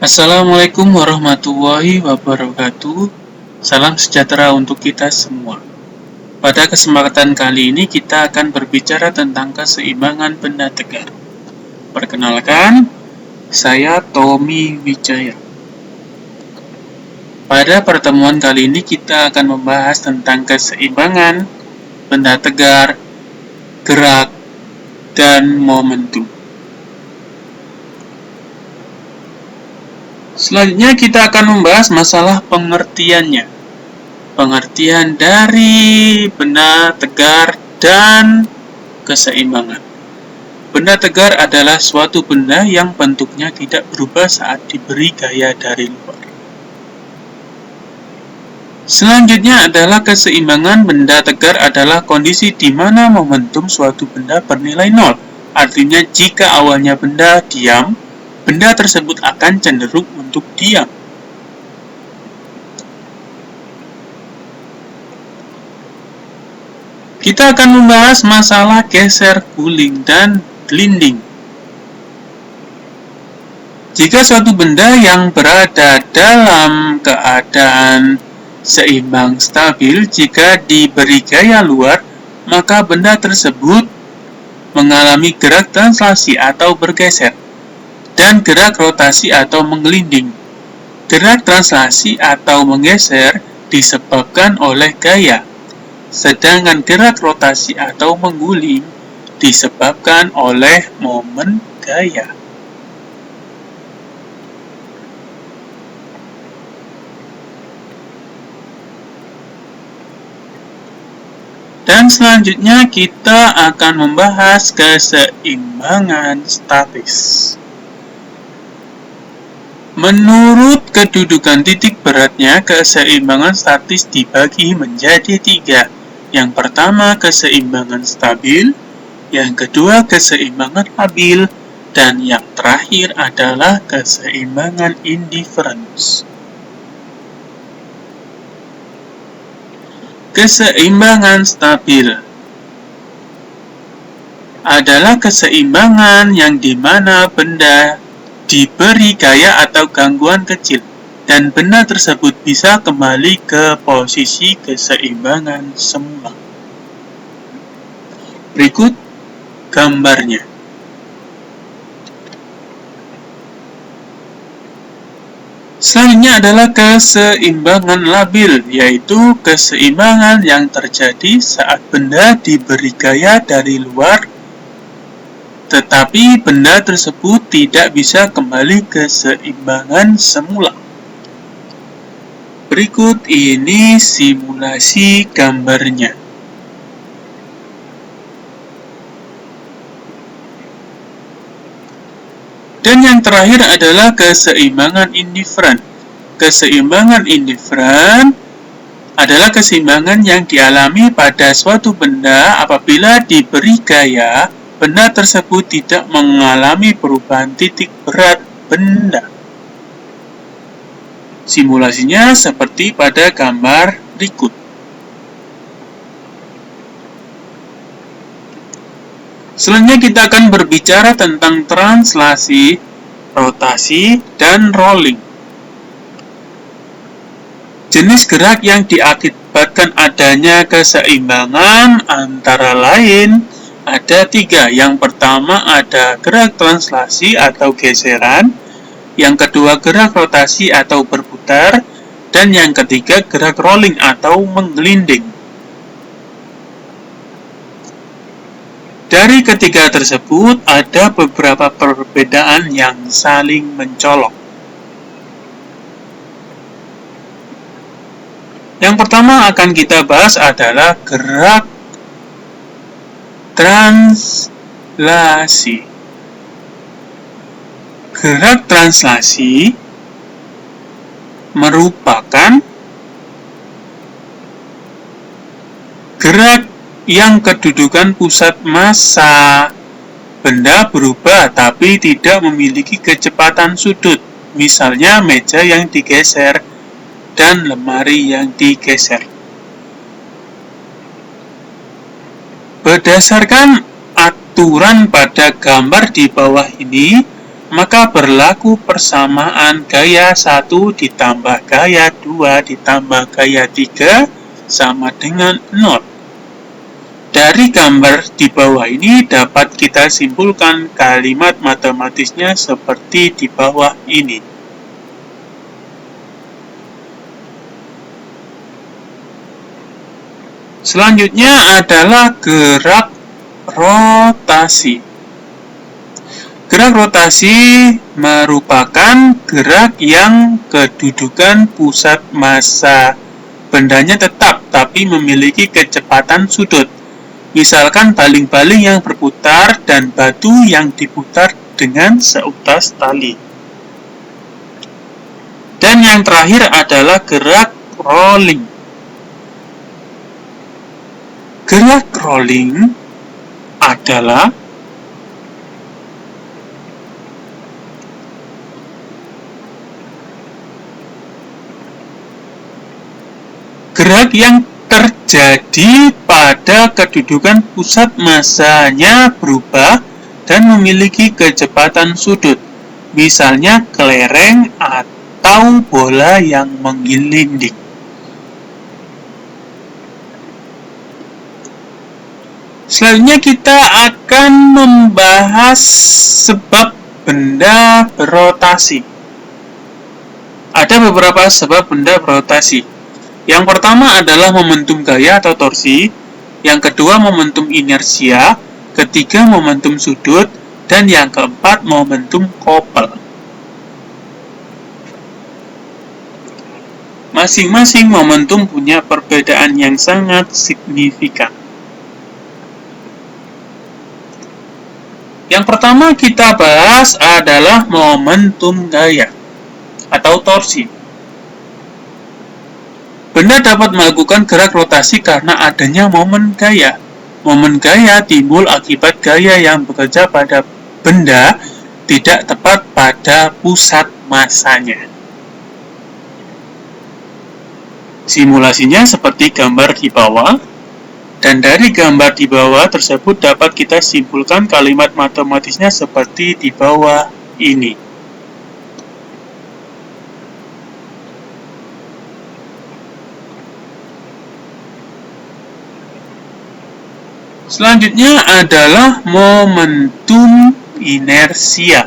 Assalamualaikum warahmatullahi wabarakatuh. Salam sejahtera untuk kita semua. Pada kesempatan kali ini kita akan berbicara tentang keseimbangan benda tegar. Perkenalkan, saya Tommy Wijaya. Pada pertemuan kali ini kita akan membahas tentang keseimbangan benda tegar, gerak, dan momentum. Selanjutnya kita akan membahas masalah pengertiannya. Pengertian dari benda tegar dan keseimbangan. Benda tegar adalah suatu benda yang bentuknya tidak berubah saat diberi gaya dari luar. Selanjutnya adalah keseimbangan. Benda tegar adalah kondisi di mana momentum suatu benda bernilai nol. Artinya jika awalnya benda diam, benda tersebut akan cenderung untuk diam. Kita akan membahas masalah geser, guling, dan gliding. Jika suatu benda yang berada dalam keadaan seimbang stabil, jika diberi gaya luar, maka benda tersebut mengalami gerak translasi atau bergeser, dan gerak rotasi atau menggelinding. Gerak translasi atau menggeser disebabkan oleh gaya, sedangkan gerak rotasi atau mengguling disebabkan oleh momen gaya. Dan selanjutnya kita akan membahas keseimbangan statis. Menurut kedudukan titik beratnya, keseimbangan statis dibagi menjadi 3. Yang pertama, keseimbangan stabil. Yang kedua, keseimbangan labil. Dan yang terakhir adalah keseimbangan indifference. Keseimbangan stabil adalah keseimbangan yang dimana benda diberi gaya atau gangguan kecil, dan benda tersebut bisa kembali ke posisi keseimbangan semula. Berikut gambarnya. Selanjutnya adalah keseimbangan labil, yaitu keseimbangan yang terjadi saat benda diberi gaya dari luar, tetapi benda tersebut tidak bisa kembali ke keseimbangan semula. Berikut ini simulasi gambarnya. Dan yang terakhir adalah keseimbangan indifferent. Keseimbangan indifferent adalah keseimbangan yang dialami pada suatu benda apabila diberi gaya, benda tersebut tidak mengalami perubahan titik berat benda. Simulasinya seperti pada gambar berikut. Selanjutnya kita akan berbicara tentang translasi, rotasi, dan rolling. Jenis gerak yang diakibatkan adanya keseimbangan antara lain ada 3. Yang pertama ada gerak translasi atau geseran, yang kedua gerak rotasi atau berputar, dan yang ketiga gerak rolling atau menggelinding. Dari ketiga tersebut, ada beberapa perbedaan yang saling mencolok. Yang pertama akan kita bahas adalah gerak translasi. Gerak translasi merupakan gerak yang kedudukan pusat massa benda berubah tapi tidak memiliki kecepatan sudut, misalnya meja yang digeser dan lemari yang digeser. Berdasarkan aturan pada gambar di bawah ini, maka berlaku persamaan gaya 1 ditambah gaya 2 ditambah gaya 3 sama dengan 0. Dari gambar di bawah ini dapat kita simpulkan kalimat matematisnya seperti di bawah ini. Selanjutnya adalah gerak rotasi. Gerak rotasi merupakan gerak yang kedudukan pusat massa bendanya tetap tapi memiliki kecepatan sudut. Misalkan baling-baling yang berputar dan batu yang diputar dengan seutas tali. Dan yang terakhir adalah gerak rolling. Gerak rolling adalah gerak yang terjadi pada kedudukan pusat massanya berubah dan memiliki kecepatan sudut, misalnya kelereng atau bola yang menggelinding. Selanjutnya kita akan membahas sebab benda berotasi. Ada beberapa sebab benda berotasi. Yang pertama adalah momentum gaya atau torsi, yang kedua momentum inersia, ketiga momentum sudut, dan yang keempat momentum Koppel. Masing-masing momentum punya perbedaan yang sangat signifikan. Yang pertama kita bahas adalah momentum gaya atau torsi. Benda dapat melakukan gerak rotasi karena adanya momen gaya. Momen gaya timbul akibat gaya yang bekerja pada benda tidak tepat pada pusat massanya. Simulasinya seperti gambar di bawah, dan dari gambar di bawah tersebut dapat kita simpulkan kalimat matematisnya seperti di bawah ini. Selanjutnya adalah momentum inersia.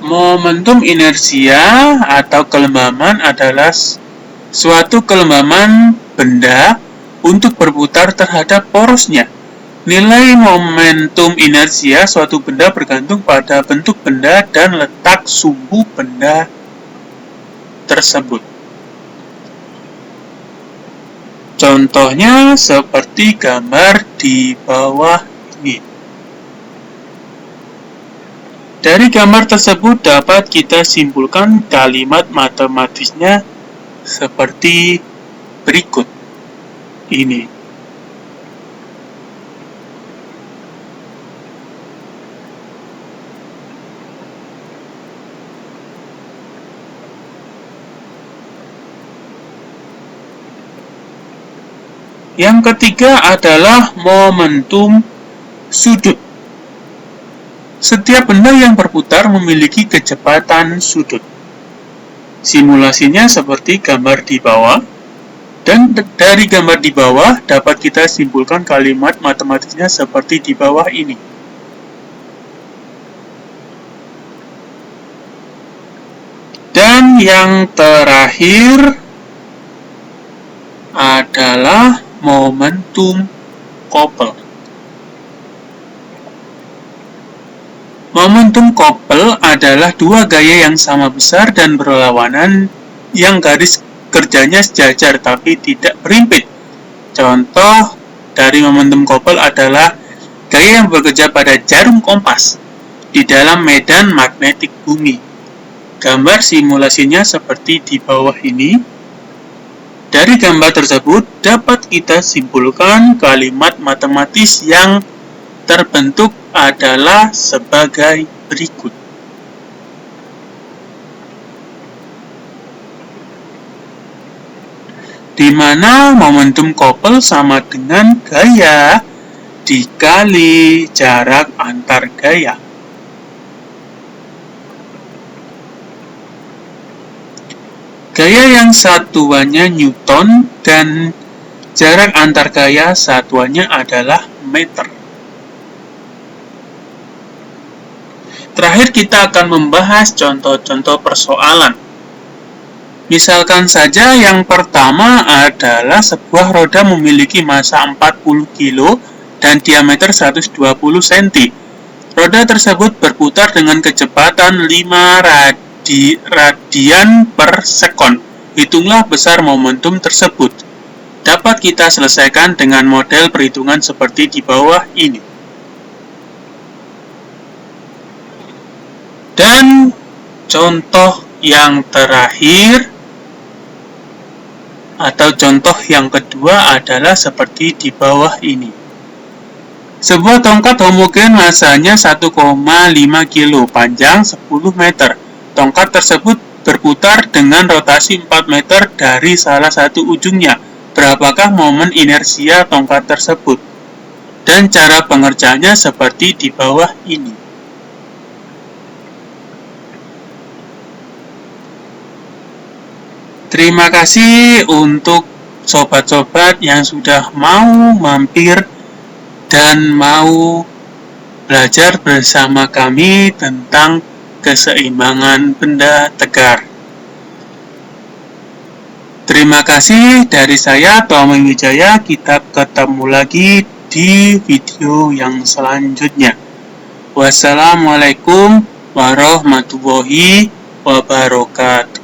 Momentum inersia atau kelembaman adalah suatu kelembaman benda untuk berputar terhadap porosnya. Nilai momentum inersia suatu benda bergantung pada bentuk benda dan letak sumbu benda tersebut. Contohnya seperti gambar di bawah ini. Dari gambar tersebut dapat kita simpulkan kalimat matematisnya seperti berikut ini. Yang ketiga adalah momentum sudut. Setiap benda yang berputar memiliki kecepatan sudut. Simulasinya seperti gambar di bawah, dan dari gambar di bawah dapat kita simpulkan kalimat matematisnya seperti di bawah ini. Dan yang terakhir adalah momentum Koppel. Momentum Koppel adalah dua gaya yang sama besar dan berlawanan yang garis kerjanya sejajar tapi tidak berimpit. Contoh dari momentum Koppel adalah gaya yang bekerja pada jarum kompas di dalam medan magnetik bumi. Gambar simulasinya seperti di bawah ini. Dari gambar tersebut dapat kita simpulkan kalimat matematis yang terbentuk adalah sebagai berikut. Di mana momentum Koppel sama dengan gaya dikali jarak antar gaya. Gaya yang satuannya Newton dan jarak antar gaya satuannya adalah meter. Terakhir kita akan membahas contoh-contoh persoalan. Misalkan saja yang pertama adalah sebuah roda memiliki massa 40 kg dan diameter 120 cm. Roda tersebut berputar dengan kecepatan 5 radian per sekon. Hitunglah besar momentum tersebut. Dapat kita selesaikan dengan model perhitungan seperti di bawah ini. Dan contoh yang terakhir atau contoh yang kedua adalah seperti di bawah ini. Sebuah tongkat homogen massanya 1,5 kg, panjang 10 meter. Tongkat tersebut berputar dengan rotasi 4 meter dari salah satu ujungnya. Berapakah momen inersia tongkat tersebut? Dan cara pengerjaannya seperti di bawah ini. Terima kasih untuk sobat-sobat yang sudah mau mampir dan mau belajar bersama kami tentang keseimbangan benda tegar. Terima kasih dari saya, Tommy Wijaya. Kita ketemu lagi di video yang selanjutnya. Wassalamualaikum warahmatullahi wabarakatuh.